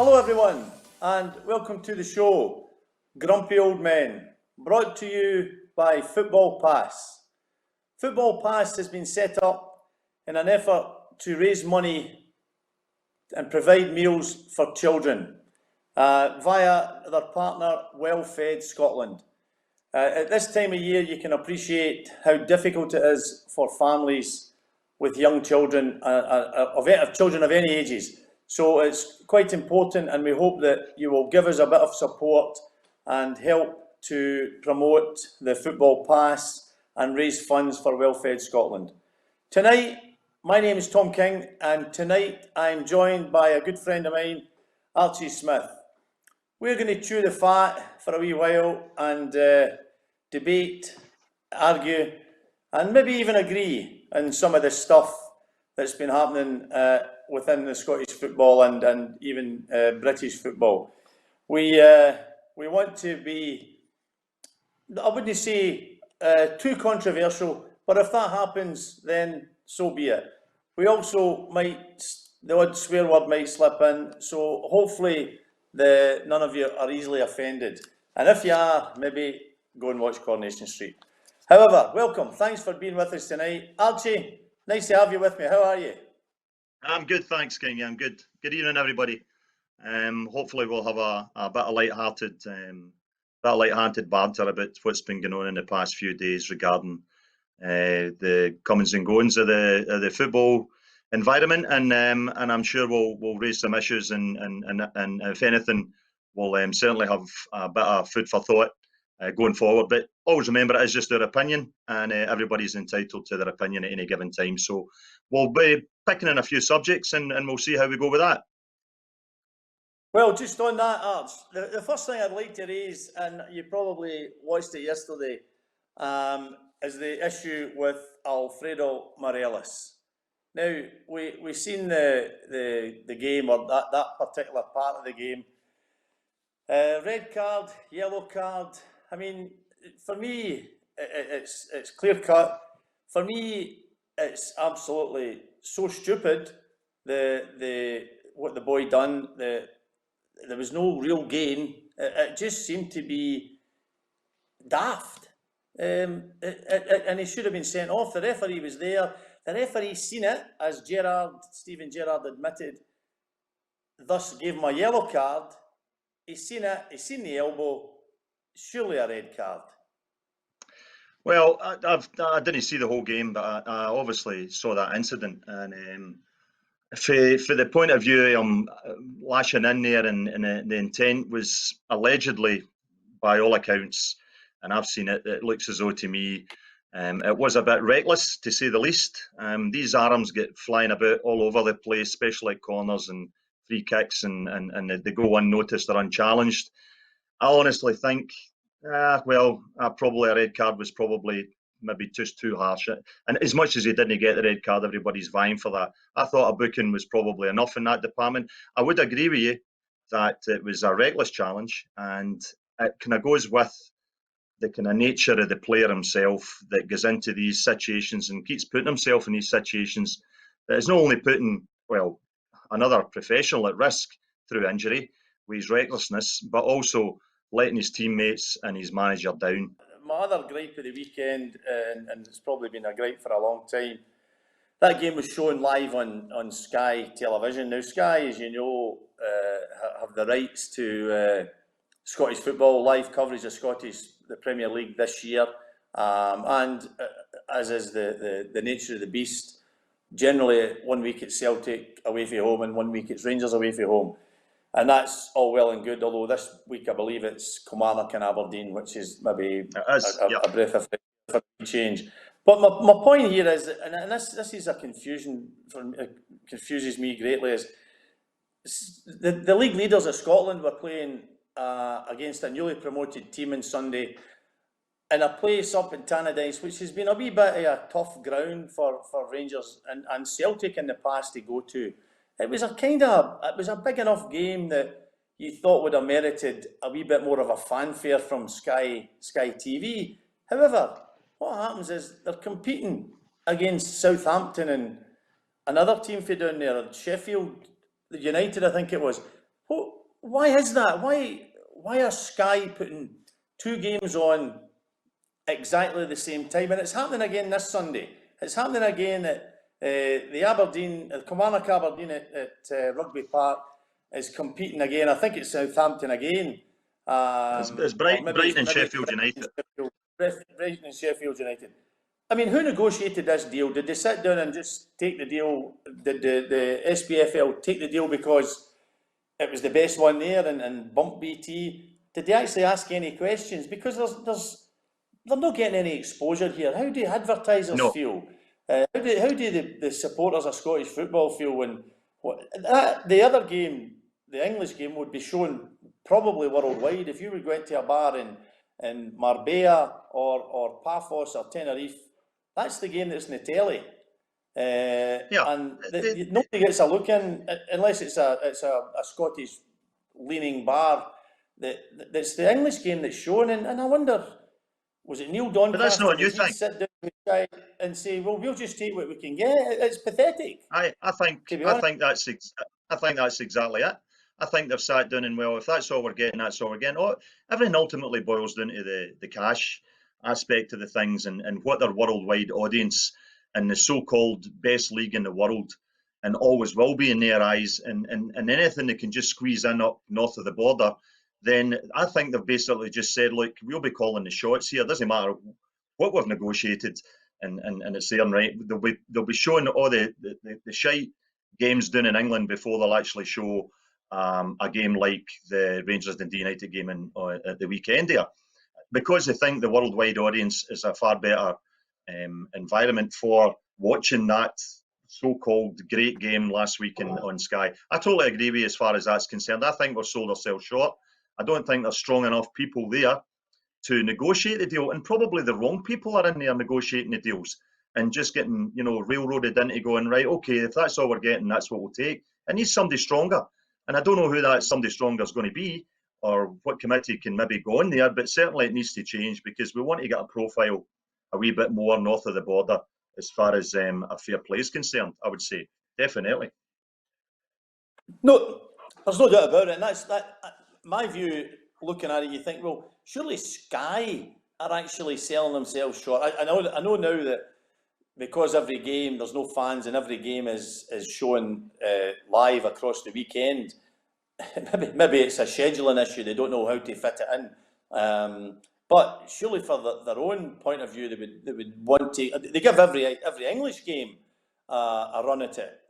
Hello everyone, and welcome to the show, Grumpy Old Men, brought to you by Football Pass. Football Pass has been set up in an effort to raise money and provide meals for children via their partner Well-Fed Scotland. At this time of year, you can appreciate how difficult it is for families with young children, of children of any ages. So it's quite important, and we hope that you will give us a bit of support and help to promote the Football Pass and raise funds for Well-Fed Scotland. Tonight, my name is Tom King, and tonight I'm joined by a good friend of mine, Archie Smith. We're going to chew the fat for a wee while and debate, argue, and maybe even agree on some of the stuff that's been happening within the Scottish football and even British football. We want to be, I wouldn't say too controversial, but if that happens, then so be it. We also might, the odd swear word might slip in, so hopefully none of you are easily offended. And if you are, maybe go and watch Coronation Street. However, welcome. Thanks for being with us tonight. Archie, nice to have you with me. How are you? I'm good, thanks, King. I'm good. Good evening, everybody. Hopefully we'll have a bit of light-hearted banter about what's been going on in the past few days regarding the comings and goings of the football environment, and I'm sure we'll raise some issues, and if anything, we'll certainly have a bit of food for thought going forward. But always remember, it is just their opinion, and everybody's entitled to their opinion at any given time. So we'll be picking in a few subjects, and we'll see how we go with that. Well, just on that, Arch, the first thing I'd like to raise, and you probably watched it yesterday, is the issue with Alfredo Morelos. Now, we seen the game, or that particular part of the game. Red card, yellow card. I mean, for me, it's clear cut. For me, it's absolutely so stupid. What the boy done. There was no real gain. It just seemed to be daft. And he should have been sent off. The referee was there. The referee seen it, as Stephen Gerrard admitted, thus gave him a yellow card. He's seen it, he's seen the elbow, surely a red card. Well, I didn't see the whole game, but I obviously saw that incident, and for the point of view, lashing in there, and the intent was allegedly, by all accounts, and I've seen it, it looks as though to me it was a bit reckless, to say the least. These arms get flying about all over the place, especially at corners and free kicks, and they go unnoticed or unchallenged. I honestly think, probably a red card was probably maybe just too harsh. And as much as he didn't get the red card, everybody's vying for that. I thought a booking was probably enough in that department. I would agree with you that it was a reckless challenge, and it kind of goes with the kind of nature of the player himself that goes into these situations and keeps putting himself in these situations that is not only putting, another professional at risk through injury with his recklessness, but also letting his teammates and his manager down. My other gripe of the weekend, and it's probably been a gripe for a long time, that game was shown live on Sky Television. Now, Sky, as you know, have the rights to Scottish football, live coverage of the Premier League this year, and as is the nature of the beast, generally 1 week it's Celtic away from home and 1 week it's Rangers away from home. And that's all well and good, although this week I believe it's Kilmarnock and Aberdeen, which is maybe a breath of change. But my point here is, and this is a confusion, confuses me greatly, is the league leaders of Scotland were playing against a newly promoted team on Sunday in a place up in Tannadice, which has been a wee bit of a tough ground for Rangers and Celtic in the past to go to. It was a big enough game that you thought would have merited a wee bit more of a fanfare from Sky TV. However, what happens is they're competing against Southampton and another team from down there, Sheffield United, I think it was. why is that? Why are Sky putting two games on exactly the same time? And it's happening again this Sunday. It's happening again at the Aberdeen, Kilmarnock Aberdeen at Rugby Park is competing again. I think it's Southampton again. It's Brighton and Sheffield United. Brighton and Sheffield United. I mean, who negotiated this deal? Did they sit down and just take the deal? Did the SPFL take the deal because it was the best one there and bump BT? Did they actually ask any questions? Because they're not getting any exposure here. How do advertisers feel? How do the supporters of Scottish football feel when the other game, the English game, would be shown probably worldwide? If you would go into a bar in Marbella or Paphos or Tenerife, that's the game that's in the telly. And nobody gets a look in unless it's a Scottish leaning bar. That's the English game that's shown, and I wonder, was it Neil Doncaster? But that's not a new thing. Sit down with the guy and say, "Well, we'll just take what we can get." It's pathetic. I think that's exactly it. I think they've sat down and, well, if that's all we're getting, that's all we're getting. Everything ultimately boils down to the cash aspect of the things and what their worldwide audience and the so-called best league in the world and always will be in their eyes, and anything they can just squeeze in up north of the border, then I think they've basically just said, look, we'll be calling the shots here. It doesn't matter what we've negotiated, and it's there, right? They'll be showing all the shite games down in England before they'll actually show a game like the Rangers and D United game at the weekend there, because they think the worldwide audience is a far better environment for watching that so-called great game last week on Sky. I totally agree with you as far as that's concerned. I think we've sold ourselves short. I don't think there's strong enough people there to negotiate the deal, and probably the wrong people are in there negotiating the deals and just getting, railroaded into going, right, okay, if that's all we're getting, that's what we'll take. It needs somebody stronger. And I don't know who that somebody stronger is going to be or what committee can maybe go in there, but certainly it needs to change because we want to get a profile a wee bit more north of the border as far as a fair play is concerned, I would say. Definitely. No, there's no doubt about it. And that's my view, looking at it, you think, well, surely Sky are actually selling themselves short. I know now that because every game, there's no fans and every game is shown live across the weekend, maybe it's a scheduling issue. They don't know how to fit it in. But surely for their own point of view, they would want to. They give every English game a run at it.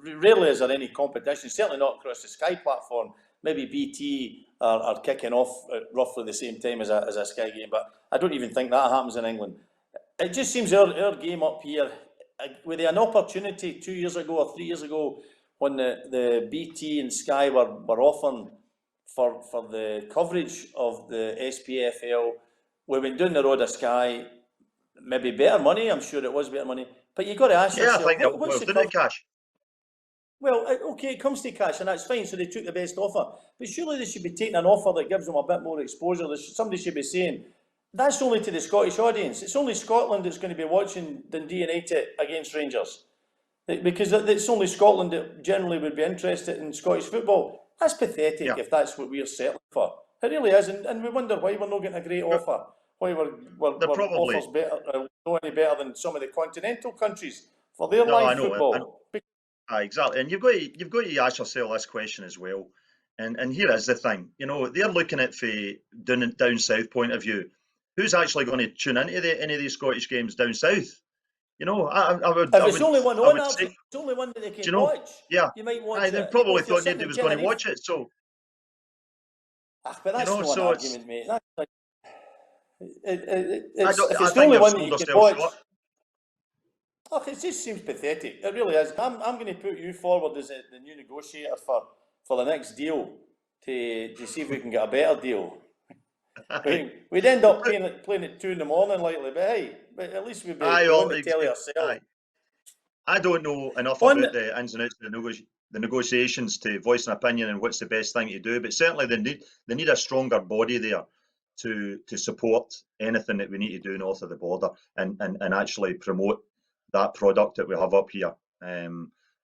Rarely is there any competition. Certainly not across the Sky platform. Maybe BT are kicking off at roughly the same time as a Sky game, but I don't even think that happens in England. It just seems our game up here, with an opportunity 2 years ago or 3 years ago when the BT and Sky were offering for the coverage of the SPFL, we went down the road of Sky, maybe better money, I'm sure it was better money, but you've got to ask yourself, what's the cash? Well, okay, it comes to cash, and that's fine, so they took the best offer, but surely they should be taking an offer that gives them a bit more exposure. Somebody should be saying, that's only to the Scottish audience. It's only Scotland that's going to be watching Dundee United against Rangers, because it's only Scotland that generally would be interested in Scottish football. That's pathetic if that's what we're settling for. It really is, and we wonder why we're not getting a great offer. Why we're offers better, not any better than some of the continental countries for their live football. Exactly, and you've got to ask yourself this question as well. And here is the thing, they're looking at from down south point of view. Who's actually going to tune into any of these Scottish games down south? I would. If it's only one on, it's only one that they can watch. Yeah, you might watch they probably thought nobody was going to watch it. So, but that's not an argument, mate. That's like, it's the only one that you can watch. Oh, it just seems pathetic. It really is. I'm going to put you forward as the new negotiator for the next deal to see if we can get a better deal. We'd end up playing at 2 in the morning, likely, but hey, at least we'd be able to tell ourselves. I don't know enough about the ins and outs of the negotiations to voice an opinion and what's the best thing to do, but certainly they need a stronger body there to support anything that we need to do north of the border and actually promote that product that we have up here.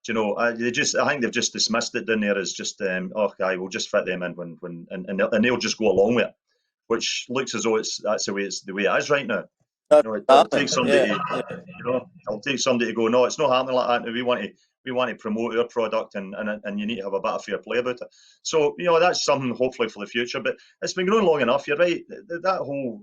you know, I think they've just dismissed it down there as just, we'll just fit them in and they'll just go along with it, which looks as though that's the way it is right now. You know, it'll take somebody, it'll take somebody to go, no, it's not happening like that. We want to promote our product, and you need to have a bit of fair play about it. So, you know, that's something hopefully for the future. But it's been going long enough. You're right. That whole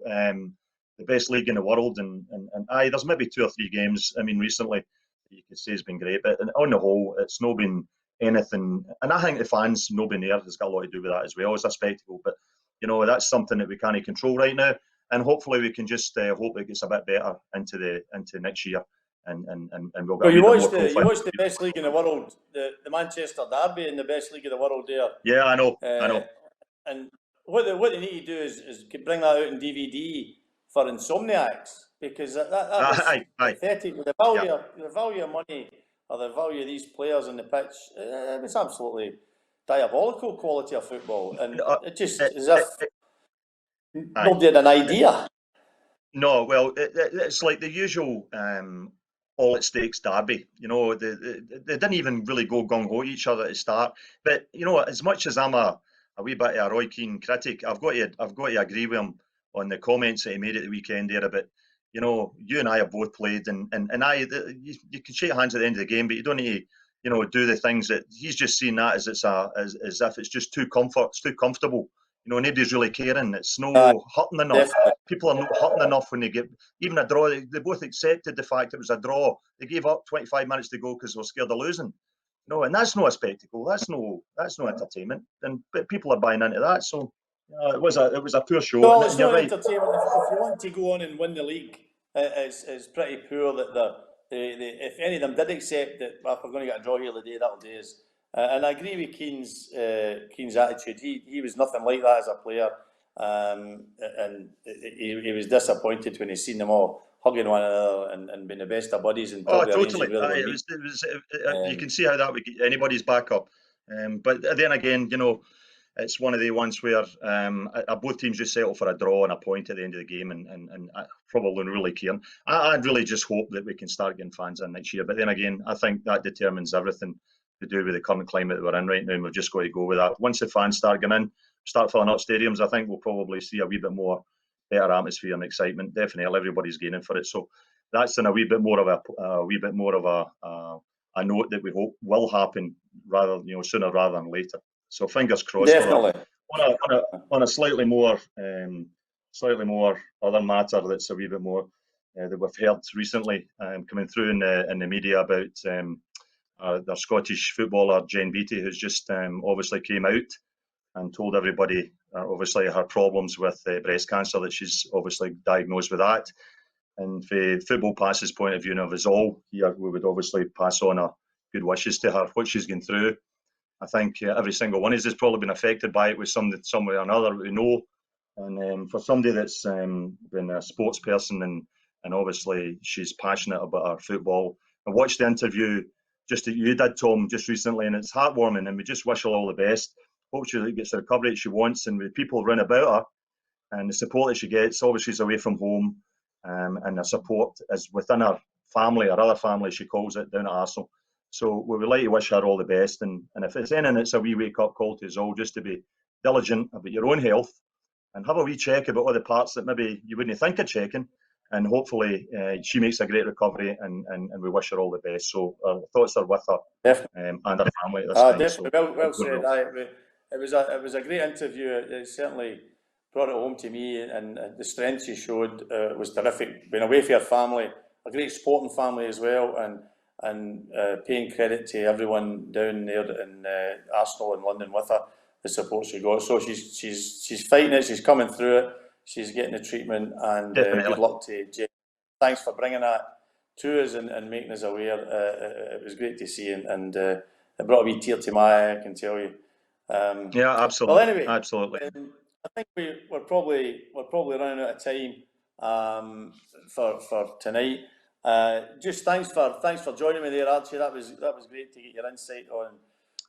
the best league in the world, and there's maybe 2 or 3 games. I mean, recently you could say has been great, but on the whole, it's not been anything. And I think the fans not being there has got a lot to do with that as well as a spectacle. But you know, that's something that we can't control right now. And hopefully we can just hope it gets a bit better into next year, and we'll get. Well, you watched the best league in the world, the Manchester Derby, in the best league of the world there. Yeah, I know. And what they need to do is bring that out in DVD for insomniacs, because that was pathetic. The value of money, or the value of these players on the pitch, it's absolutely diabolical quality of football, and it just as if nobody had an idea. No, well, it's like the usual all at stakes derby. You know, they didn't even really go gung ho at each other at the start. But you know, as much as I'm a wee bit of a Roy Keane critic, I've got to agree with him on the comments that he made at the weekend there about, you know, you and I have both played, and you can shake hands at the end of the game, but you don't need to, you know, do the things that he's just seen that as as if it's just too comfortable. You know, nobody's really caring. It's no hurting enough. Definitely. People are not hurting enough when they get even a draw. They both accepted the fact it was a draw. They gave up 25 minutes to go because they were scared of losing. No, and that's not a spectacle. That's no entertainment. But people are buying into that. So it was a poor show. Well, it's not entertainment. If you want to go on and win the league, it's pretty poor that if any of them did accept that, well, if we're going to get a draw here today, that'll do us. And I agree with Keane's attitude. He was nothing like that as a player, and he was disappointed when he seen them all hugging one another and being the best of buddies. And totally. You can see how that would get anybody's back up. But then again, you know, it's one of the ones where both teams just settle for a draw and a point at the end of the game, and probably really caring. I'd really just hope that we can start getting fans in next year. But then again, I think that determines everything to do with the current climate that we're in right now, and we've just got to go with that. Once the fans start getting in, start filling up stadiums, I think we'll probably see a wee bit more better atmosphere and excitement. Definitely, everybody's gaining for it. So that's in a wee bit more of a note that we hope will happen sooner rather than later. So fingers crossed. Definitely. On a slightly more other matter that's a wee bit more that we've heard recently coming through in the media about the Scottish footballer Jen Beattie, who's just obviously came out and told everybody obviously her problems with breast cancer, that she's obviously diagnosed with that. And for Football Pass's point of view, and of us all here, we would obviously pass on our good wishes to her. What she's going through, I think every single one of us has probably been affected by it with some way or another, we know. And for somebody that's been a sports person and obviously she's passionate about her football. I watched the interview just that you did, Tom, just recently, and it's heartwarming, and we just wish her all the best. Hope she gets the recovery that she wants, and with people around about her and the support that she gets. Obviously she's away from home, and the support is within her family, her other family, she calls it, down at Arsenal. So we would like to wish her all the best, and if it's anything, it's a wee wake-up call to us all, just to be diligent about your own health and have a wee check about other parts that maybe you wouldn't think of checking. And hopefully she makes a great recovery, and we wish her all the best. So our thoughts are with her and her family at this time. Definitely. So, well said. It was a great interview. It certainly brought it home to me, and the strength she showed was terrific. Being away from her family, a great sporting family as well, and paying credit to everyone down there in Arsenal and London with her, the support she got. So she's fighting it. She's coming through it. She's getting the treatment, and good luck to Jane. Thanks for bringing that to us and making us aware. It was great to see, and it brought a wee tear to my eye, I can tell you. Yeah, absolutely. Well, anyway, absolutely. I think we're probably running out of time for tonight. Just thanks for joining me there, Archie. That was great to get your insight on.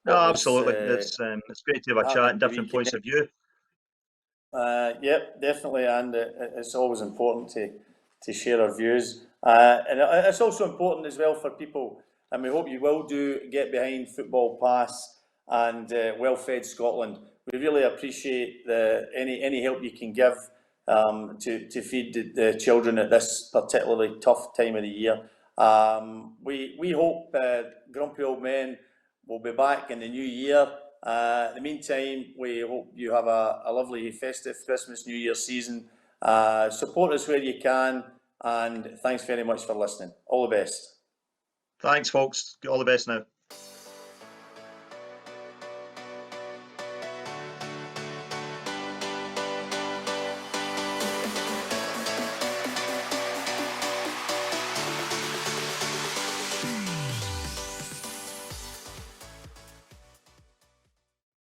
No, absolutely. It's great to have a chat and different points of view. Yep, definitely, and it's always important to share our views, and it's also important as well for people and we hope you will do get behind Football Pass and Well-Fed Scotland. We really appreciate any help you can give to feed the children at this particularly tough time of the year. We hope Grumpy Old Men will be back in the new year. In the meantime, we hope you have a lovely festive Christmas, New Year season. Support us where you can, and thanks very much for listening. All the best. Thanks, folks. All the best now.